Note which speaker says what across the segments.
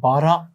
Speaker 1: 12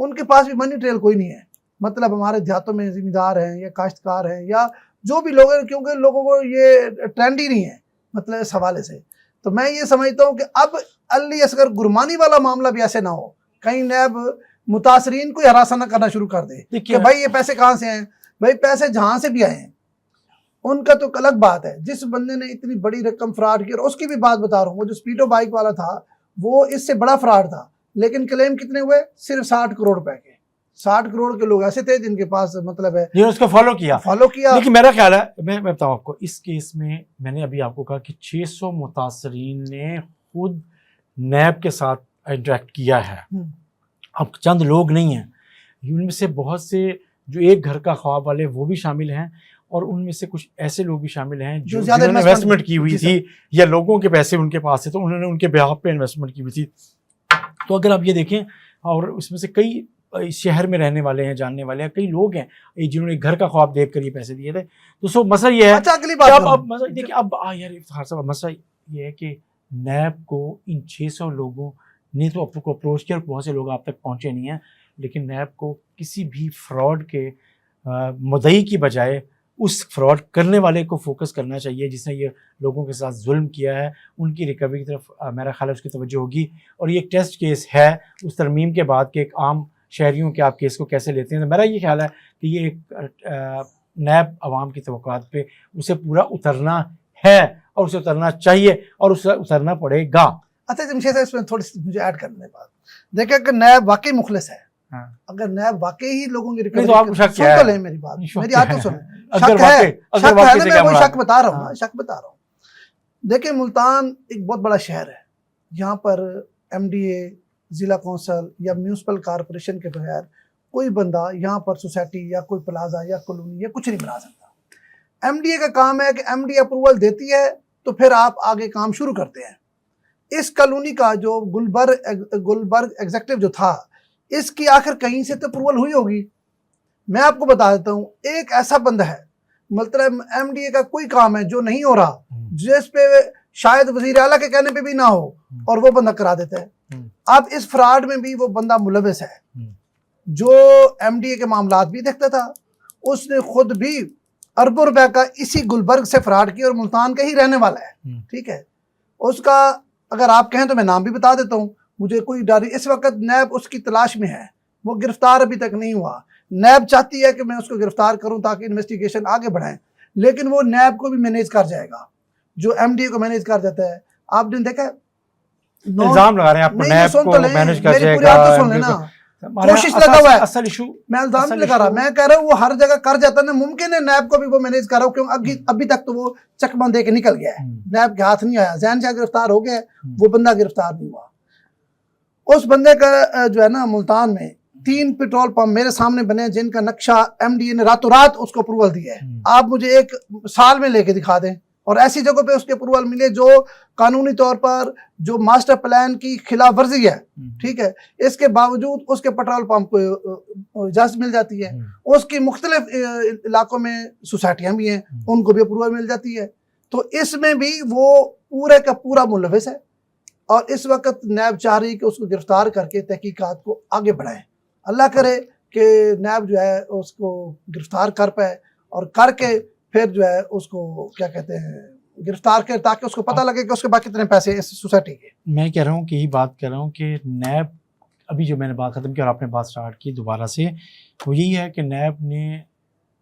Speaker 2: ان کے پاس بھی money trail کوئی نہیں ہے. مطلب ہمارے دیہاتوں میں زمیندار ہیں یا کاشتکار ہیں یا جو بھی لوگ ہیں, کیونکہ لوگوں کو یہ ٹرینڈ ہی نہیں ہے مطلب اس حوالے سے. تو میں یہ سمجھتا ہوں کہ اب علی اصغر گرمانی والا معاملہ بھی ایسے نہ ہو, کہیں نیب متاثرین کو ہراساں نہ کرنا شروع کر دے کہ بھائی یہ پیسے کہاں سے ہیں. بھائی پیسے جہاں سے بھی آئے ہیں ان کا تو الگ بات ہے. جس بندے نے اتنی بڑی رقم فراڈ کی, اور اس کی بھی بات بتا رہا ہوں, وہ جو اسپیڈو بائک والا تھا وہ اس سے بڑا فراڈ تھا, لیکن کلیم کتنے ہوئے, صرف 60 کروڑ روپے کے. 60 کروڑ کے لوگ ایسے تھے جن کے پاس مطلب ہے
Speaker 1: اس کو فالو کیا. لیکن میرا خیال ہے, میں بتاؤں آپ کو, اس کیس میں نے ابھی آپ کو کہا کہ 600 متاثرین نے خود نیب کے ساتھ انٹریکٹ کیا ہے. اب چند لوگ نہیں ہیں, ان میں سے بہت سے جو ایک گھر کا خواب والے وہ بھی شامل ہیں, اور ان میں سے کچھ ایسے لوگ بھی شامل ہیں جو زیادہ انویسٹمنٹ کی ہوئی تھی یا لوگوں کے پیسے ان کے پاس تھے تو انہوں نے ان کے بیہاف پہ انویسٹمنٹ کی ہوئی تھی. تو اگر آپ یہ دیکھیں, اور اس میں سے کئی شہر میں رہنے والے ہیں, جاننے والے ہیں, کئی لوگ ہیں جنہوں نے گھر کا خواب دیکھ کر یہ پیسے دیے تھے. تو سو مسئلہ یہ ہے دیکھیں اب یار افتخار صاحب, مسئلہ یہ ہے کہ نیب کو ان 600 لوگوں نے تو آپ کو اپروچ کیا, بہت سے لوگ آپ تک پہنچے نہیں ہیں, لیکن نیب کو کسی بھی فراڈ کے مدعی کی بجائے اس فراڈ کرنے والے کو فوکس کرنا چاہیے جس نے یہ لوگوں کے ساتھ ظلم کیا ہے. ان کی ریکوری کی طرف میرا خیال ہے اس کی توجہ ہوگی. اور یہ ایک ٹیسٹ کیس ہے اس ترمیم کے بعد کہ ایک عام شہریوں کے آپ کیس کو کیسے لیتے ہیں. تو میرا یہ خیال ہے کہ یہ ایک نیب عوام کی توقعات پہ اسے پورا اترنا ہے اور اسے اترنا چاہیے اور اسے اترنا پڑے گا.
Speaker 2: اچھا جمشید صاحب, اس میں تھوڑی سی مجھے ایڈ کرنے بات, دیکھیں کہ نیب واقعی مخلص ہے, اگر نیب واقعی ہی لوگوں کی ریکوری سن تو لیں میری بات, میری بات تو سنیں. شک ہے میں وہی شک بتا رہا ہوں. دیکھیں ملتان ایک بہت بڑا شہر ہے, یہاں پر ایم ڈی اے, ضلع کونسل یا میونسپل کارپوریشن کے بغیر کوئی بندہ یہاں پر سوسائٹی یا کوئی پلازا یا کالونی یا کچھ نہیں بنا سکتا. ایم ڈی اے کا کام ہے کہ ایم ڈی اے اپروول دیتی ہے تو پھر آپ آگے کام شروع کرتے ہیں. اس کالونی کا جو گلبرگ ایگزیکٹو جو تھا, اس کی آخر کہیں سے تو اپروول ہوئی ہوگی. میں آپ کو بتا دیتا ہوں, ایک ایسا بندہ ہے مطلب ایم ڈی اے کا کوئی کام ہے جو نہیں ہو رہا, جس پہ شاید وزیر اعلیٰ کے کہنے پہ بھی نہ ہو, اور وہ بندہ کرا دیتا ہے. اب اس فراڈ میں بھی وہ بندہ ملوث ہے جو ایم ڈی اے کے معاملات بھی دیکھتا تھا. اس نے خود بھی اربوں روپے کا اسی گلبرگ سے فراڈ کیا اور ملتان کا ہی رہنے والا ہے. ٹھیک ہے, اس کا اگر آپ کہیں تو میں نام بھی بتا دیتا ہوں, مجھے کوئی ڈر. اس وقت نیب اس کی تلاش میں ہے, وہ گرفتار ابھی تک نہیں ہوا. نیب چاہتی ہے کہ میں اس کو گرفتار کروں تاکہ انویسٹیگیشن آگے بڑھائیں, لیکن وہ نیب کو بھی مینیج کر جائے گا جو ایم ڈی اے کو مینیج کر جاتا ہے. آپ نے دیکھا
Speaker 1: الزام لگا رہے ہیں آپ کو نیب کو مینیج کر جائے گا.
Speaker 2: کوشش لگا ہوا ہے, اصل ایشو میں الزام نہیں لگا رہا, میں کہہ رہا ہوں وہ ہر جگہ کر جاتا ہے. ممکن ہے نیب کو بھی وہ مینیج کر رہا ہوں, کیوں ابھی تک تو وہ چکمہ دے کے نکل گیا ہے, نیب کے ہاتھ نہیں آیا. ذہن شاہ گرفتار ہو گیا, وہ بندہ گرفتار نہیں ہوا. اس بندے کا جو ہے نا ملتان میں 3 پیٹرول پمپ میرے سامنے بنے جن کا نقشہ ایم ڈی اے نے راتوں رات اس کو اپروول دیا ہے. آپ مجھے 1 سال میں لے کے دکھا دیں, اور ایسی جگہوں پہ اس کے اپروول ملے جو قانونی طور پر جو ماسٹر پلان کی خلاف ورزی ہے. ٹھیک ہے, اس کے باوجود اس کے پیٹرول پمپ کو اجازت مل جاتی ہے. اس کی مختلف علاقوں میں سوسائٹیاں بھی ہیں, ان کو بھی اپروول مل جاتی ہے. تو اس میں بھی وہ پورے کا پورا ملوث ہے, اور اس وقت نیب چاہ رہی کہ اس کو گرفتار کر کے تحقیقات کو آگے بڑھائیں. اللہ کرے کہ نیب جو ہے اس کو گرفتار کر پائے, اور کر کے پھر جو ہے اس کو کیا کہتے ہیں گرفتار کرے, تاکہ اس کو پتہ لگے کہ اس کے بعد کتنے پیسے اس سوسائٹی کے.
Speaker 1: میں کہہ رہا ہوں کہ یہی بات کر رہا ہوں کہ نیب, ابھی جو میں نے بات ختم کی اور آپ نے بات سٹارٹ کی دوبارہ سے, وہ یہی ہے کہ نیب نے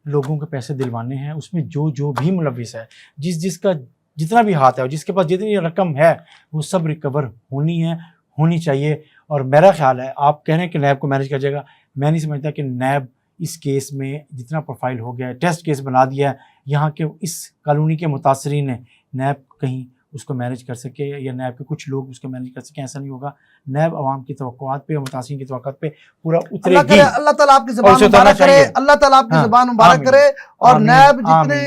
Speaker 1: لوگوں کے پیسے دلوانے ہیں, اس میں جو بھی ملوث ہے, جس کا جتنا بھی ہاتھ ہے اور جس کے پاس جتنی رقم ہے وہ سب ریکور ہونی چاہیے. اور میرا خیال ہے, آپ کہہ رہے ہیں کہ نیب کو مینیج کر جائے گا, میں نہیں سمجھتا کہ نیب اس کیس میں جتنا پروفائل ہو گیا ہے, ٹیسٹ کیس بنا دیا ہے یہاں کے اس کالونی کے متاثرین نے, نیب کہیں اس کو مینیج کر سکے یا نیب کے کچھ لوگ اس کو مینیج کر سکیں, ایسا نہیں ہوگا. نیب عوام کی توقعات پہ اور متاثرین کی توقعات پہ پورا اترے گی.
Speaker 2: اللہ تعالیٰ آپ کی زبان مبارک کرے, اللہ تعالیٰ آپ کی زبان مبارک کرے. اور نیب جتنے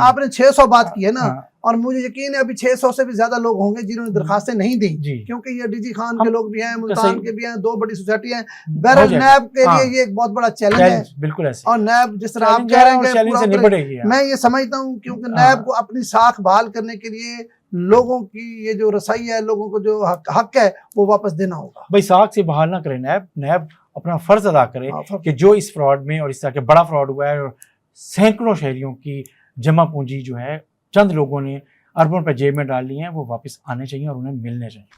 Speaker 2: آپ نے 600 بات کی ہے نا, اور مجھے یقین ہے ابھی 600 سے بھی زیادہ لوگ ہوں گے جنہوں نے درخواستیں نہیں دی, کیونکہ یہ ڈی جی خان کے لوگ بھی ہیں, ملتان کے بھی ہیں, 2 بڑی سوسائٹی ہیں. بہرحال نیب کے لیے یہ ایک بہت بڑا چیلنج ہے,
Speaker 1: بالکل ایسے,
Speaker 2: اور نیب جس طرح آپ کہہ رہے ہیں میں یہ سمجھتا ہوں, کیونکہ نیب کو اپنی ساکھ بحال کرنے کے لیے لوگوں کی یہ جو رسائی ہے, لوگوں کو جو حق ہے وہ واپس دینا ہوگا.
Speaker 1: بھائی ساکھ سے بحال نہ کریں نیب اپنا فرض ادا کرے
Speaker 2: ہاں،
Speaker 1: کہ جو اس فراڈ میں اور اس طرح کے بڑا فراڈ ہوا ہے اور سینکڑوں شہریوں کی جمع پونجی جو ہے چند لوگوں نے اربوں روپے جیب میں ڈال لی ہیں، وہ واپس آنے چاہیے اور انہیں ملنے چاہیے.